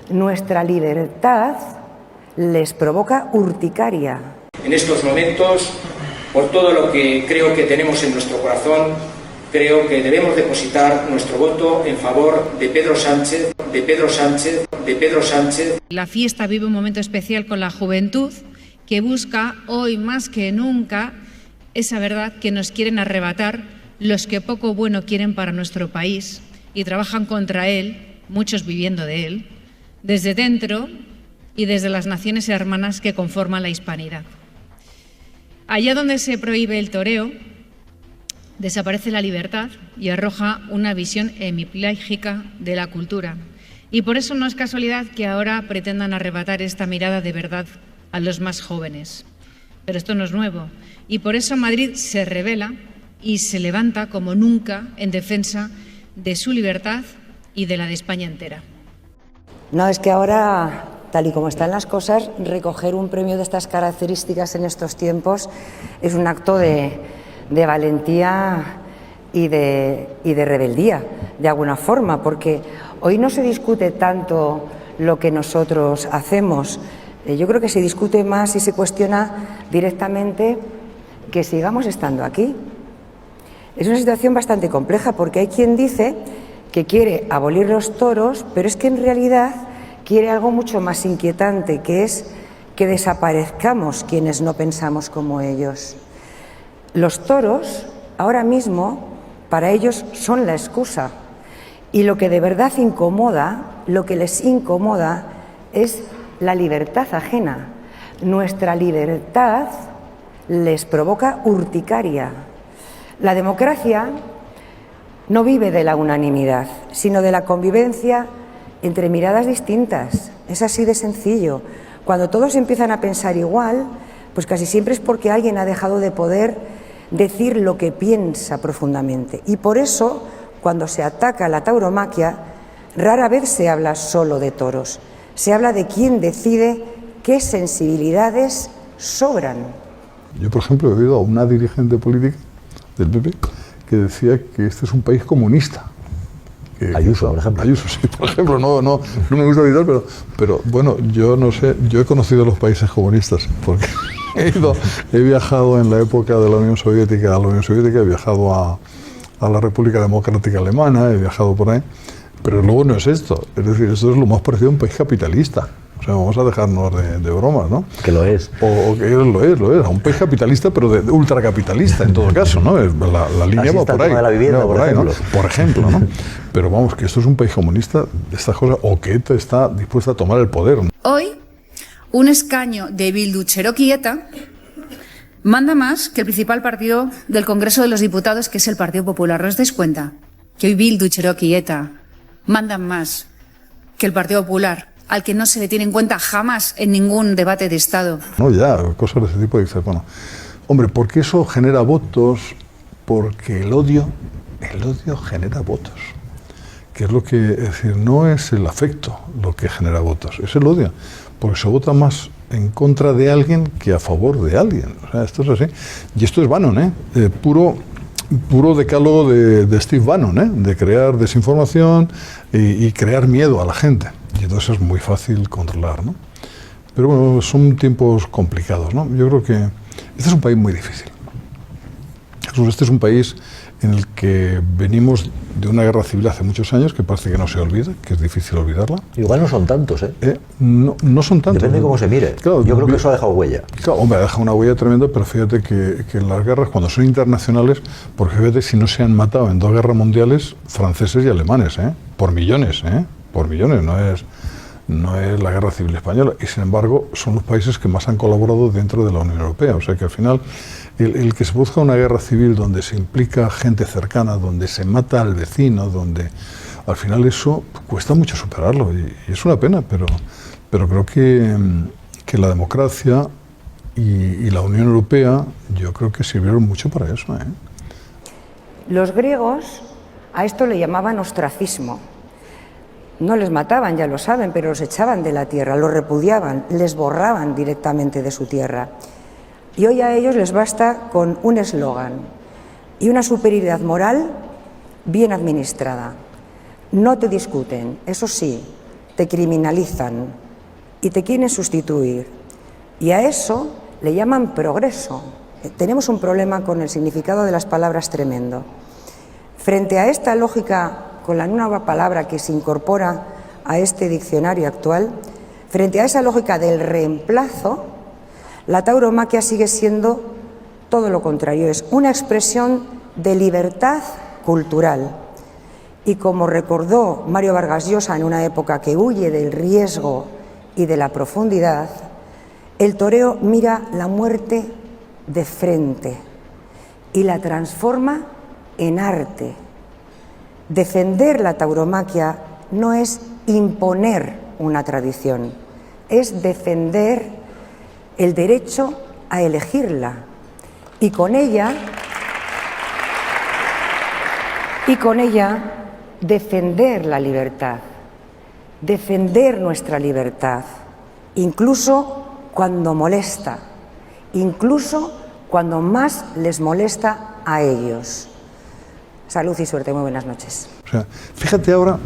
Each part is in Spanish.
Nuestra libertad les provoca urticaria. En estos momentos, por todo lo que creo que tenemos en nuestro corazón, creo que debemos depositar nuestro voto en favor de Pedro Sánchez, de Pedro Sánchez, de Pedro Sánchez. La fiesta vive un momento especial con la juventud que busca hoy más que nunca esa verdad que nos quieren arrebatar los que poco bueno quieren para nuestro país y trabajan contra él, muchos viviendo de él, desde dentro y desde las naciones hermanas que conforman la hispanidad. Allá donde se prohíbe el toreo, desaparece la libertad y arroja una visión hemipléjica de la cultura. Y por eso no es casualidad que ahora pretendan arrebatar esta mirada de verdad a los más jóvenes. Pero esto no es nuevo. Y por eso Madrid se rebela y se levanta como nunca en defensa de su libertad y de la de España entera. No, es que ahora, tal y como están las cosas, recoger un premio de estas características en estos tiempos es un acto de valentía y de rebeldía, de alguna forma, porque hoy no se discute tanto lo que nosotros hacemos. Yo creo que se discute más y se cuestiona directamente que sigamos estando aquí. Es una situación bastante compleja porque hay quien dice que quiere abolir los toros, pero es que en realidad quiere algo mucho más inquietante, que es que desaparezcamos quienes no pensamos como ellos. Los toros, ahora mismo, para ellos son la excusa. Y lo que de verdad incomoda, lo que les incomoda, es la libertad ajena. Nuestra libertad les provoca urticaria. La democracia no vive de la unanimidad, sino de la convivencia entre miradas distintas. Es así de sencillo. Cuando todos empiezan a pensar igual, pues casi siempre es porque alguien ha dejado de poder decir lo que piensa profundamente. Y por eso, cuando se ataca la tauromaquia, rara vez se habla solo de toros. Se habla de quién decide qué sensibilidades sobran. Yo, por ejemplo, he oído a una dirigente política del PP que decía que este es un país comunista. Ayuso, por ejemplo. Ayuso, sí, por ejemplo. No me gusta evitar, pero bueno, yo no sé, yo he conocido los países comunistas, porque he viajado en la época de la Unión Soviética a la Unión Soviética, he viajado a la República Democrática Alemana, he viajado por ahí, pero luego no es esto. Es decir, esto es lo más parecido a un país capitalista. O sea, vamos a dejarnos de bromas, ¿no? Que lo es. O que lo es. A un país capitalista, pero de ultracapitalista en todo caso, ¿no? La línea va por ahí. De la vivienda, por ejemplo. ¿no? Por ejemplo, ¿no? Pero vamos, que esto es un país comunista de estas cosas, o que ETA está dispuesta a tomar el poder. Hoy, un escaño de Bildu Cherokee ETA manda más que el principal partido del Congreso de los Diputados, que es el Partido Popular. ¿No os dais cuenta? Que hoy Bildu Cherokee ETA mandan más que el Partido Popular, al que no se le tiene en cuenta jamás en ningún debate de Estado. No, ya, cosas de ese tipo. Bueno, hombre, porque eso genera votos, porque el odio genera votos. Que es lo que, es decir, no es el afecto lo que genera votos, es el odio, porque se vota más en contra de alguien que a favor de alguien. O sea, esto es así. Y esto es Bannon, puro decálogo de Steve Bannon, de crear desinformación y crear miedo a la gente. Y entonces es muy fácil controlar, ¿no? Pero bueno, son tiempos complicados, ¿no? Yo creo que este es un país muy difícil. Este es un país en el que venimos de una guerra civil hace muchos años, que parece que no se olvida, que es difícil olvidarla. Igual no son tantos, ¿eh? No son tantos. Depende de cómo se mire. Claro, yo creo que eso ha dejado huella. Claro, hombre, ha dejado una huella tremenda, pero fíjate que en las guerras, cuando son internacionales, porque fíjate si no se han matado en 2 guerras mundiales franceses y alemanes, por millones, no es la Guerra Civil Española, y sin embargo son los países que más han colaborado dentro de la Unión Europea. O sea que al final el que se produzca una guerra civil donde se implica gente cercana, donde se mata al vecino, donde al final eso cuesta mucho superarlo, y es una pena, pero creo que la democracia y la Unión Europea, yo creo que sirvieron mucho para eso. Los griegos a esto le llamaban ostracismo. No les mataban, ya lo saben, pero los echaban de la tierra, los repudiaban, les borraban directamente de su tierra. Y hoy a ellos les basta con un eslogan y una superioridad moral bien administrada. No te discuten, eso sí, te criminalizan y te quieren sustituir. Y a eso le llaman progreso. Tenemos un problema con el significado de las palabras tremendo. Frente a esta lógica, con la nueva palabra que se incorpora a este diccionario actual, frente a esa lógica del reemplazo, la tauromaquia sigue siendo todo lo contrario, es una expresión de libertad cultural. Y como recordó Mario Vargas Llosa en una época que huye del riesgo y de la profundidad, el toreo mira la muerte de frente y la transforma en arte. Defender la tauromaquia no es imponer una tradición, es defender el derecho a elegirla y con ella defender la libertad, defender nuestra libertad, incluso cuando molesta, incluso cuando más les molesta a ellos. Salud y suerte, muy buenas noches. O sea, fíjate ahora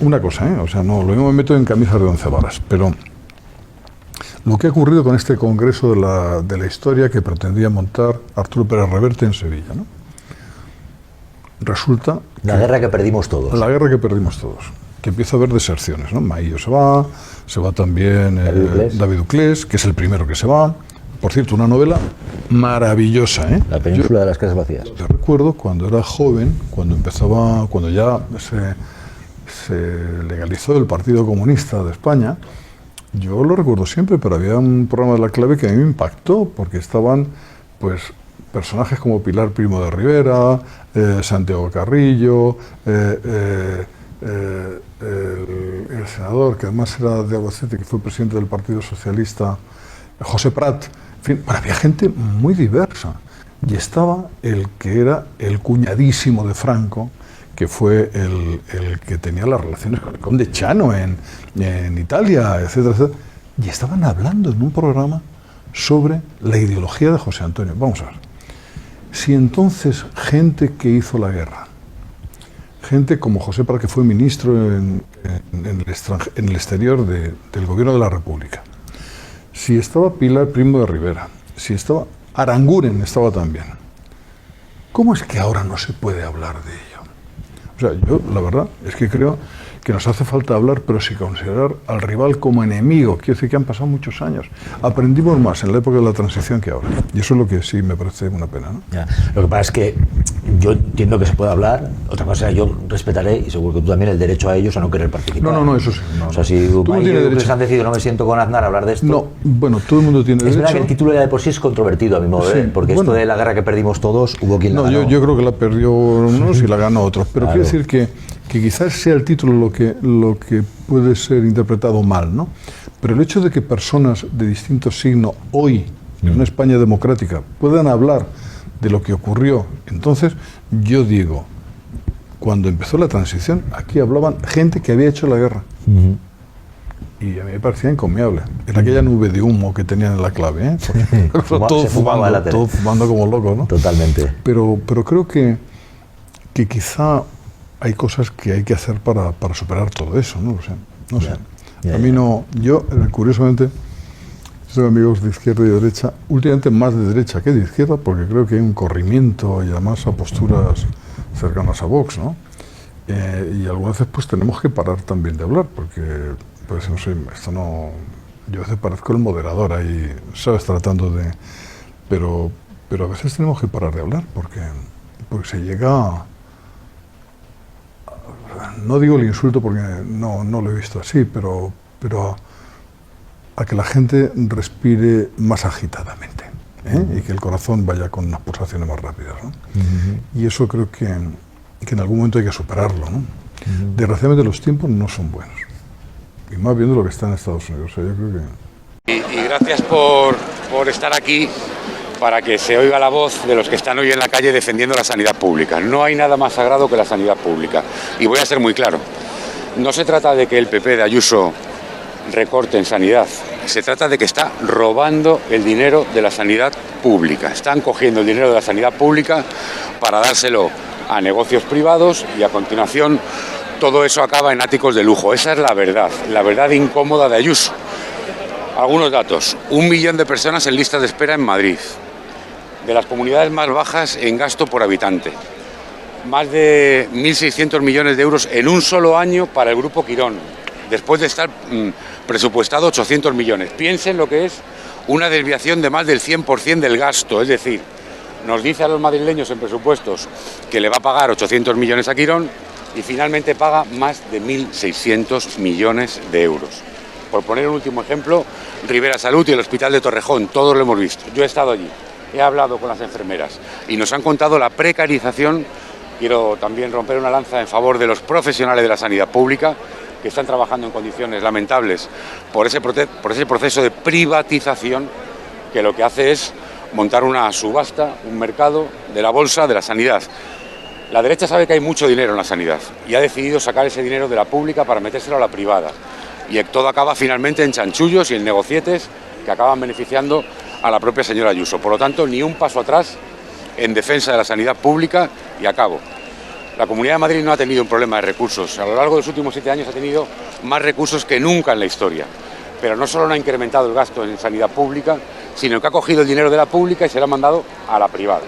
una cosa, o sea, no, lo mismo me meto en camisas de 11 varas, pero lo que ha ocurrido con este congreso de la historia que pretendía montar Arturo Pérez Reverte en Sevilla, ¿no? Resulta... La guerra que perdimos todos. La guerra que perdimos todos. Que empieza a haber deserciones, ¿no? Maillo se va también David Uclés, que es el primero que se va. Por cierto, una novela maravillosa, ¿eh? La península de las casas vacías. Yo recuerdo cuando era joven, cuando ya se legalizó el Partido Comunista de España, yo lo recuerdo siempre, pero había un programa de La Clave que a mí me impactó, porque estaban, pues, personajes como Pilar Primo de Rivera, Santiago Carrillo, el senador, que además era de Albacete, que fue presidente del Partido Socialista, José Prat. En fin, bueno, había gente muy diversa. Y estaba el que era el cuñadísimo de Franco, que fue el que tenía las relaciones con el conde Chano en Italia, etcétera, etcétera. Y estaban hablando en un programa sobre la ideología de José Antonio. Vamos a ver. Si entonces gente que hizo la guerra, gente como José Prat, que fue ministro en el exterior del gobierno de la República, si estaba Pilar Primo de Rivera, si estaba Aranguren, estaba también, ¿cómo es que ahora no se puede hablar de ello? O sea, yo la verdad es que creo que nos hace falta hablar, pero sin considerar al rival como enemigo. Quiero decir que han pasado muchos años. Aprendimos más en la época de la transición que ahora. Y eso es lo que sí me parece una pena, ¿no? Ya. Lo que pasa es que yo entiendo que se puede hablar. Otra cosa, yo respetaré, y seguro que tú también, el derecho a ellos a no querer participar. No, eso sí. No, o sea, si ellos han decidido, no me siento con Aznar a hablar de esto. No, bueno, todo el mundo tiene derecho. Es verdad que el título ya de por sí es controvertido, a mi modo de ver, porque esto de la guerra que perdimos todos, hubo quien la ganó. Yo creo que la perdió unos y la ganó otros. Pero claro, quiero decir que quizás sea el título lo que puede ser interpretado mal, ¿no? Pero el hecho de que personas de distinto signo hoy, en una España democrática, puedan hablar de lo que ocurrió, entonces yo digo, cuando empezó la transición, aquí hablaban gente que había hecho la guerra. Y a mí me parecía encomiable. En aquella nube de humo que tenían en La Clave, ¿eh? Todos fumando como locos, ¿no? Totalmente. Pero creo que quizá hay cosas que hay que hacer para superar todo eso, ¿no? No sé. A mí no... Yo, curiosamente, tengo amigos de izquierda y de derecha, últimamente más de derecha que de izquierda, porque creo que hay un corrimiento y además a posturas cercanas a Vox, ¿no? Y algunas veces pues tenemos que parar también de hablar, porque, pues no sé, esto no... Yo a veces parezco el moderador ahí, ¿sabes? Tratando de... Pero a veces tenemos que parar de hablar, porque se llega... No digo el insulto porque no lo he visto así, pero a que la gente respire más agitadamente, ¿eh? Y que el corazón vaya con unas pulsaciones más rápidas, ¿no? Y eso creo que en algún momento hay que superarlo, ¿no? Desgraciadamente los tiempos no son buenos, y más viendo lo que está en Estados Unidos. O sea, yo creo que... Y gracias por estar aquí, para que se oiga la voz de los que están hoy en la calle defendiendo la sanidad pública. No hay nada más sagrado que la sanidad pública. Y voy a ser muy claro, no se trata de que el PP de Ayuso recorte en sanidad, se trata de que está robando el dinero de la sanidad pública. Están cogiendo el dinero de la sanidad pública para dárselo a negocios privados y a continuación todo eso acaba en áticos de lujo. Esa es la verdad incómoda de Ayuso. Algunos datos: 1 millón de personas en listas de espera en Madrid, de las comunidades más bajas en gasto por habitante, más de 1.600 millones de euros en un solo año para el Grupo Quirón, después de estar presupuestado 800 millones. Piensen lo que es una desviación de más del 100% del gasto, es decir, nos dice a los madrileños en presupuestos que le va a pagar 800 millones a Quirón y finalmente paga más de 1.600 millones de euros. Por poner un último ejemplo, Rivera Salud y el Hospital de Torrejón, todos lo hemos visto. Yo he estado allí, he hablado con las enfermeras y nos han contado la precarización. Quiero también romper una lanza en favor de los profesionales de la sanidad pública que están trabajando en condiciones lamentables por ese proceso de privatización que lo que hace es montar una subasta, un mercado de la bolsa de la sanidad. La derecha sabe que hay mucho dinero en la sanidad y ha decidido sacar ese dinero de la pública para metérselo a la privada. Y todo acaba finalmente en chanchullos y en negocietes que acaban beneficiando a la propia señora Ayuso. Por lo tanto, ni un paso atrás en defensa de la sanidad pública. Y acabo. La Comunidad de Madrid no ha tenido un problema de recursos. A lo largo de los últimos 7 años ha tenido más recursos que nunca en la historia. Pero no solo no ha incrementado el gasto en sanidad pública, sino que ha cogido el dinero de la pública y se lo ha mandado a la privada.